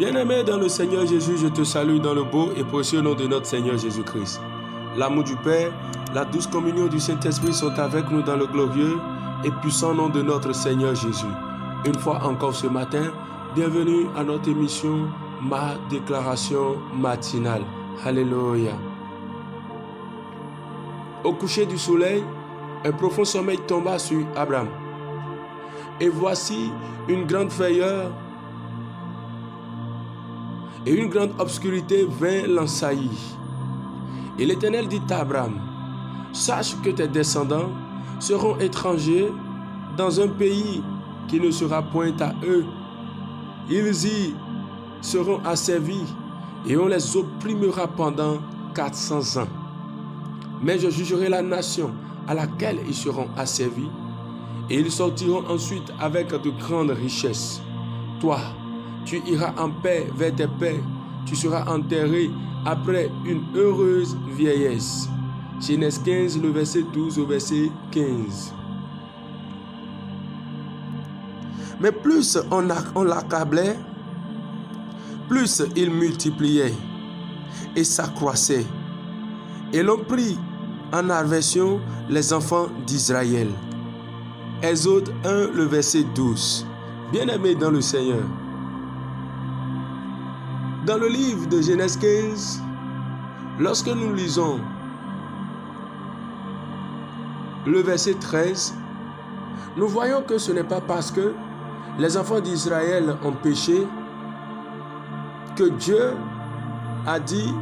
Bien-aimé dans le Seigneur Jésus, je te salue dans le beau et précieux nom de notre Seigneur Jésus-Christ. L'amour du Père, la douce communion du Saint-Esprit sont avec nous dans le glorieux et puissant nom de notre Seigneur Jésus. Une fois encore ce matin, bienvenue à notre émission Ma déclaration matinale. Alléluia. Au coucher du soleil, un profond sommeil tomba sur Abraham. Et voici une grande frayeur et une grande obscurité vint l'ensaillir. Et l'Éternel dit à Abraham, sache que tes descendants seront étrangers dans un pays qui ne sera point à eux. Ils y seront asservis et on les opprimera pendant 400 ans. Mais je jugerai la nation à laquelle ils seront asservis et ils sortiront ensuite avec de grandes richesses. Toi, tu iras en paix vers tes pères, tu seras enterré après une heureuse vieillesse. Genèse 15, le verset 12 au verset 15. Mais plus on l'accablait, plus il multipliait et s'accroissait. Et l'on prit en aversion les enfants d'Israël. Exode 1, le verset 12. Bien-aimés dans le Seigneur, dans le livre de Genèse 15, lorsque nous lisons le verset 13, nous voyons que ce n'est pas parce que les enfants d'Israël ont péché que Dieu a dit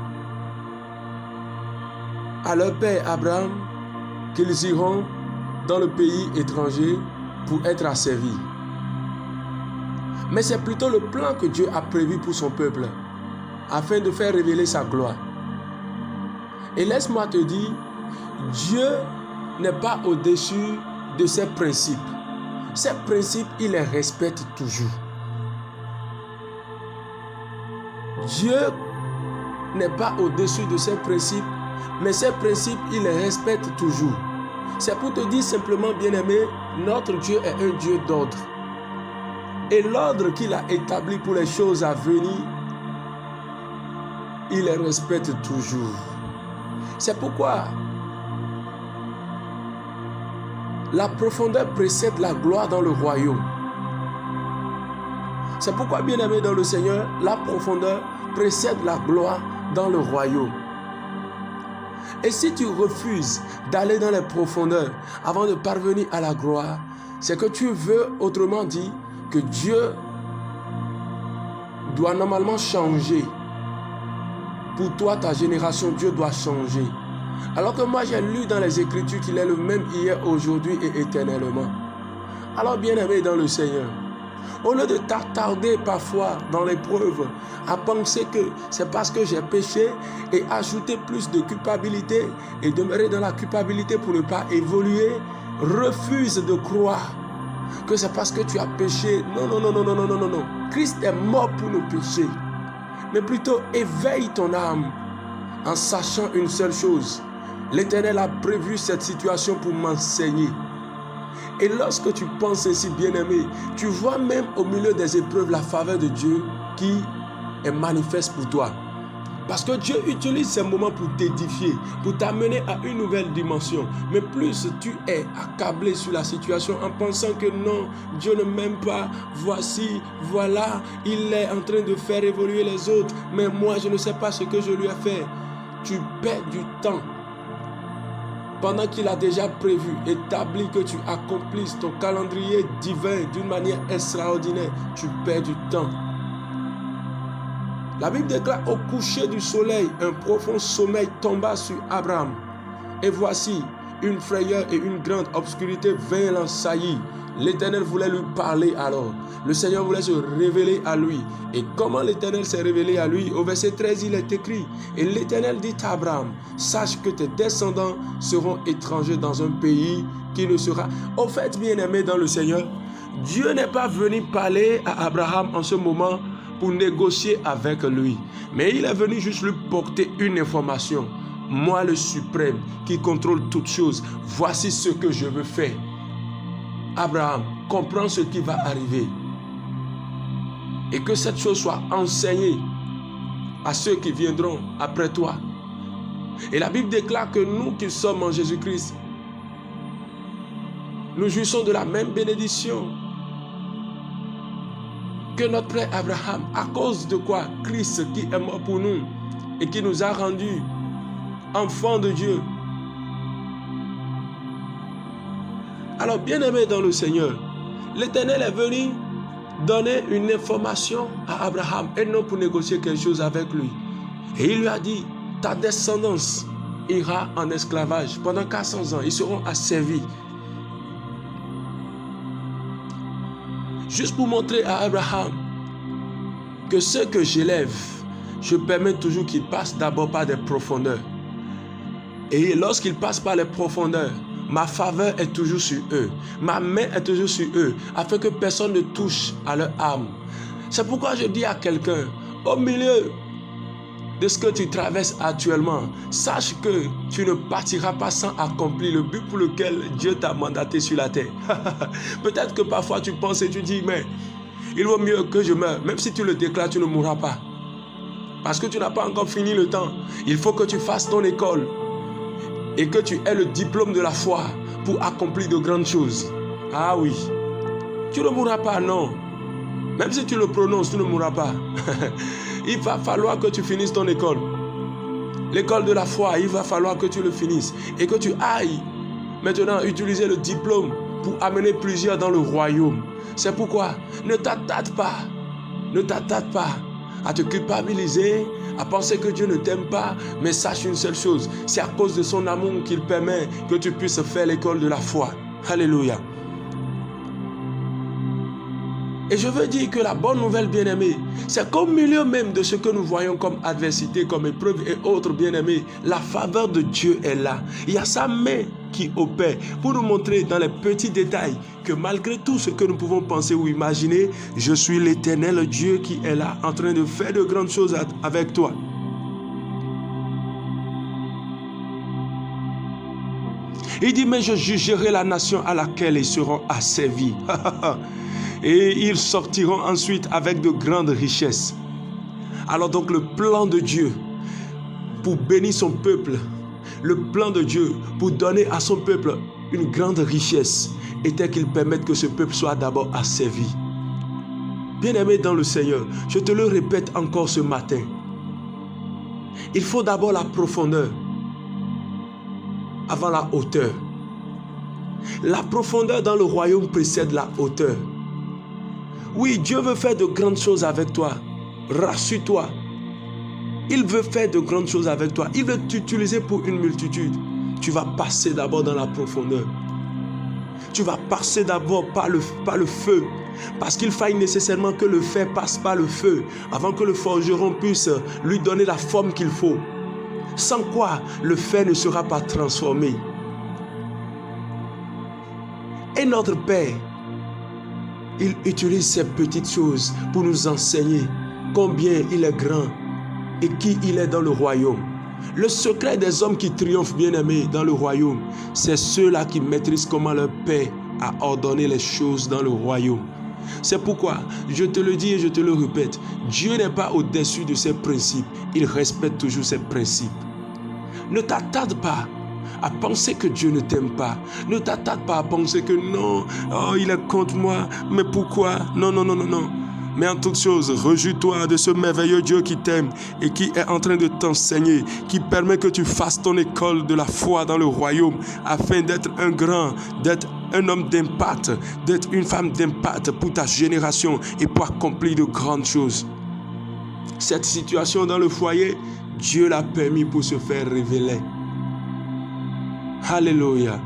à leur père Abraham qu'ils iront dans le pays étranger pour être asservis. Mais c'est plutôt le plan que Dieu a prévu pour son peuple, afin de faire révéler sa gloire. Et laisse-moi te dire, Dieu n'est pas au-dessus de ses principes. Ses principes, il les respecte toujours. Dieu n'est pas au-dessus de ses principes, mais ses principes, il les respecte toujours. C'est pour te dire simplement, bien-aimé, notre Dieu est un Dieu d'ordre. Et l'ordre qu'il a établi pour les choses à venir, il les respecte toujours. C'est pourquoi la profondeur précède la gloire dans le royaume. C'est pourquoi, bien-aimé dans le Seigneur, la profondeur précède la gloire dans le royaume. Et si tu refuses d'aller dans les profondeurs avant de parvenir à la gloire, c'est que tu veux, autrement dit, que Dieu doit normalement changer. Pour toi, ta génération, Dieu doit changer. Alors que moi, j'ai lu dans les Écritures qu'il est le même hier, aujourd'hui et éternellement. Alors, bien-aimé dans le Seigneur, au lieu de t'attarder parfois dans l'épreuve, à penser que c'est parce que j'ai péché et ajouter plus de culpabilité et demeurer dans la culpabilité pour ne pas évoluer, refuse de croire que c'est parce que tu as péché. Non. Christ est mort pour nos péchés. Mais plutôt éveille ton âme en sachant une seule chose. L'Éternel a prévu cette situation pour m'enseigner. Et lorsque tu penses ainsi, bien-aimé, tu vois même au milieu des épreuves la faveur de Dieu qui est manifeste pour toi. Parce que Dieu utilise ces moments pour t'édifier, pour t'amener à une nouvelle dimension. Mais plus tu es accablé sur la situation en pensant que non, Dieu ne m'aime pas, voici, voilà, il est en train de faire évoluer les autres, mais moi je ne sais pas ce que je lui ai fait. Tu perds du temps. Pendant qu'il a déjà prévu, établi que tu accomplisses ton calendrier divin d'une manière extraordinaire, tu perds du temps. La Bible déclare au coucher du soleil, un profond sommeil tomba sur Abraham. Et voici, une frayeur et une grande obscurité vinrent l'ensaillir. L'Éternel voulait lui parler alors. Le Seigneur voulait se révéler à lui. Et comment l'Éternel s'est révélé à lui? Au verset 13, il est écrit, et l'Éternel dit à Abraham, sache que tes descendants seront étrangers dans un pays qui ne sera... Au fait, bien-aimé dans le Seigneur, Dieu n'est pas venu parler à Abraham en ce moment pour négocier avec lui. Mais il est venu juste lui porter une information. Moi, le suprême, qui contrôle toutes choses, voici ce que je veux faire. Abraham, comprends ce qui va arriver. Et que cette chose soit enseignée à ceux qui viendront après toi. Et la Bible déclare que nous qui sommes en Jésus-Christ, nous jouissons de la même bénédiction que notre frère Abraham. À cause de quoi? Christ qui est mort pour nous et qui nous a rendus enfants de Dieu. Alors, bien-aimés dans le Seigneur, l'Éternel est venu donner une information à Abraham et non pour négocier quelque chose avec lui. Et il lui a dit, ta descendance ira en esclavage pendant 400 ans. Ils seront asservis. Juste pour montrer à Abraham que ceux que j'élève, je permets toujours qu'ils passent d'abord par des profondeurs. Et lorsqu'ils passent par les profondeurs, ma faveur est toujours sur eux. Ma main est toujours sur eux, afin que personne ne touche à leur âme. C'est pourquoi je dis à quelqu'un, au milieu de ce que tu traverses actuellement, sache que tu ne partiras pas sans accomplir le but pour lequel Dieu t'a mandaté sur la terre. Peut-être que parfois tu penses et tu dis, mais il vaut mieux que je meure. Même si tu le déclares, tu ne mourras pas. Parce que tu n'as pas encore fini le temps. Il faut que tu fasses ton école et que tu aies le diplôme de la foi pour accomplir de grandes choses. Ah oui, tu ne mourras pas, non. Même si tu le prononces, tu ne mourras pas. Il va falloir que tu finisses ton école. L'école de la foi, il va falloir que tu le finisses. Et que tu ailles maintenant utiliser le diplôme pour amener plusieurs dans le royaume. C'est pourquoi ne t'attarde pas. Ne t'attarde pas à te culpabiliser, à penser que Dieu ne t'aime pas, mais sache une seule chose, c'est à cause de son amour qu'il permet que tu puisses faire l'école de la foi. Alléluia. Et je veux dire que la bonne nouvelle, bien-aimés, c'est qu'au milieu même de ce que nous voyons comme adversité, comme épreuve et autres, bien-aimés, la faveur de Dieu est là. Il y a sa main qui opère pour nous montrer dans les petits détails que malgré tout ce que nous pouvons penser ou imaginer, je suis l'Éternel Dieu qui est là en train de faire de grandes choses avec toi. Il dit, mais je jugerai la nation à laquelle ils seront asservis. Et ils sortiront ensuite avec de grandes richesses. Alors donc le plan de Dieu pour bénir son peuple, le plan de Dieu pour donner à son peuple une grande richesse était qu'il permette que ce peuple soit d'abord asservi. Bien-aimé dans le Seigneur, je te le répète encore ce matin. Il faut d'abord la profondeur avant la hauteur. La profondeur dans le royaume précède la hauteur. Oui, Dieu veut faire de grandes choses avec toi. Rassure-toi. Il veut faire de grandes choses avec toi. Il veut t'utiliser pour une multitude. Tu vas passer d'abord dans la profondeur. Tu vas passer d'abord par le feu. Parce qu'il faille nécessairement que le fer passe par le feu avant que le forgeron puisse lui donner la forme qu'il faut. Sans quoi, le fer ne sera pas transformé. Et notre Père, il utilise ces petites choses pour nous enseigner combien il est grand et qui il est dans le royaume. Le secret des hommes qui triomphent, bien-aimés, dans le royaume, c'est ceux-là qui maîtrisent comment leur Père a ordonné les choses dans le royaume. C'est pourquoi, je te le dis et je te le répète, Dieu n'est pas au-dessus de ses principes, il respecte toujours ses principes. Ne t'attarde pas à penser que Dieu ne t'aime pas. Ne t'attarde pas à penser que non, oh, il est contre moi, mais pourquoi? Non. Mais en toute chose, réjouis-toi de ce merveilleux Dieu qui t'aime et qui est en train de t'enseigner, qui permet que tu fasses ton école de la foi dans le royaume afin d'être un grand, d'être un homme d'impact, d'être une femme d'impact pour ta génération et pour accomplir de grandes choses. Cette situation dans le foyer, Dieu l'a permis pour se faire révéler. Alléluia.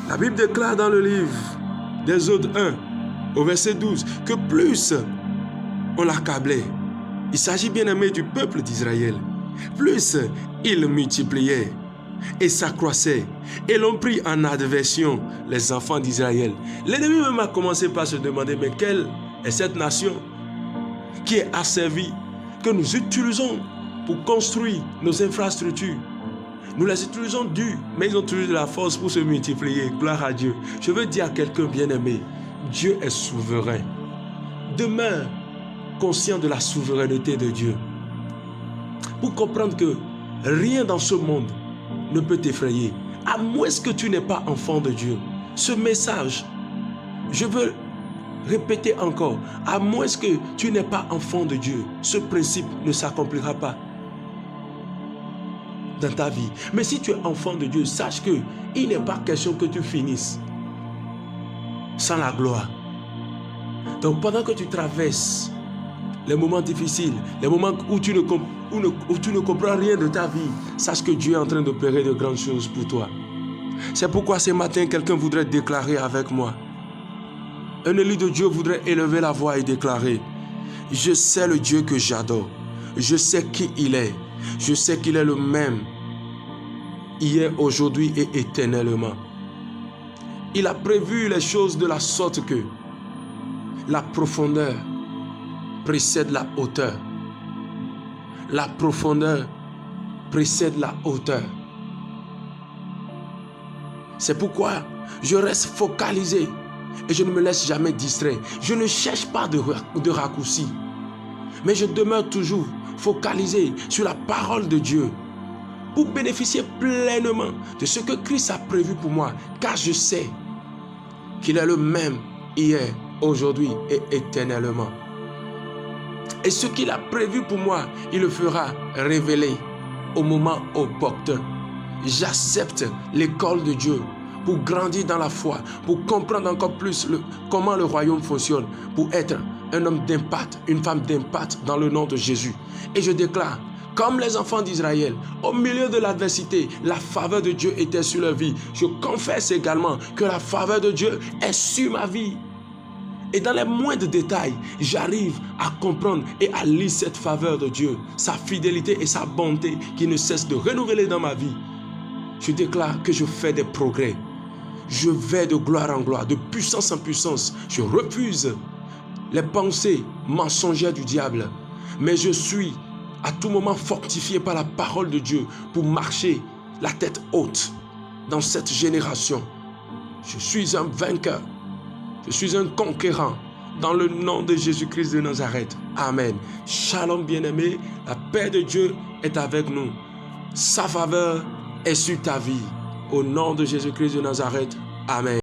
La Bible déclare dans le livre d'Exode 1, au verset 12, que plus on l'accablait, il s'agit bien aimé du peuple d'Israël, plus il multipliait et s'accroissait, et l'on prit en adversion les enfants d'Israël. L'ennemi même a commencé par se demander, mais quelle est cette nation qui est asservie, que nous utilisons pour construire nos infrastructures? Nous les utilisons durs, mais ils ont toujours de la force pour se multiplier. Gloire à Dieu. Je veux dire à quelqu'un bien-aimé, Dieu est souverain. Demeure conscient de la souveraineté de Dieu. Pour comprendre que rien dans ce monde ne peut t'effrayer, à moins que tu n'es pas enfant de Dieu. Ce message, je veux répéter encore, à moins que tu n'es pas enfant de Dieu, ce principe ne s'accomplira pas dans ta vie. Mais si tu es enfant de Dieu, sache que il n'est pas question que tu finisses sans la gloire. Donc pendant que tu traverses les moments difficiles, les moments où tu ne comprends rien de ta vie, sache que Dieu est en train d'opérer de grandes choses pour toi. C'est pourquoi ce matin, quelqu'un voudrait déclarer avec moi. Un élu de Dieu voudrait élever la voix et déclarer: je sais le Dieu que j'adore. Je sais qui il est. Je sais qu'il est le même hier, aujourd'hui et éternellement. Il a prévu les choses de la sorte que la profondeur précède la hauteur. La profondeur précède la hauteur. C'est pourquoi je reste focalisé et je ne me laisse jamais distraire. Je ne cherche pas de raccourci, mais je demeure toujours focalisé sur la parole de Dieu pour bénéficier pleinement de ce que Christ a prévu pour moi, car je sais qu'il est le même hier, aujourd'hui et éternellement. Et ce qu'il a prévu pour moi, il le fera révéler au moment opportun. J'accepte l'école de Dieu pour grandir dans la foi, pour comprendre encore plus comment le royaume fonctionne, pour être un homme d'impact, une femme d'impact dans le nom de Jésus. Et je déclare, comme les enfants d'Israël, au milieu de l'adversité, la faveur de Dieu était sur leur vie. Je confesse également que la faveur de Dieu est sur ma vie. Et dans les moindres détails, j'arrive à comprendre et à lire cette faveur de Dieu, sa fidélité et sa bonté qui ne cessent de renouveler dans ma vie. Je déclare que je fais des progrès. Je vais de gloire en gloire, de puissance en puissance. Je refuse les pensées mensongères du diable. Mais je suis à tout moment fortifié par la parole de Dieu pour marcher la tête haute dans cette génération. Je suis un vainqueur. Je suis un conquérant dans le nom de Jésus-Christ de Nazareth. Amen. Shalom bien-aimé. La paix de Dieu est avec nous. Sa faveur est sur ta vie. Au nom de Jésus-Christ de Nazareth. Amen.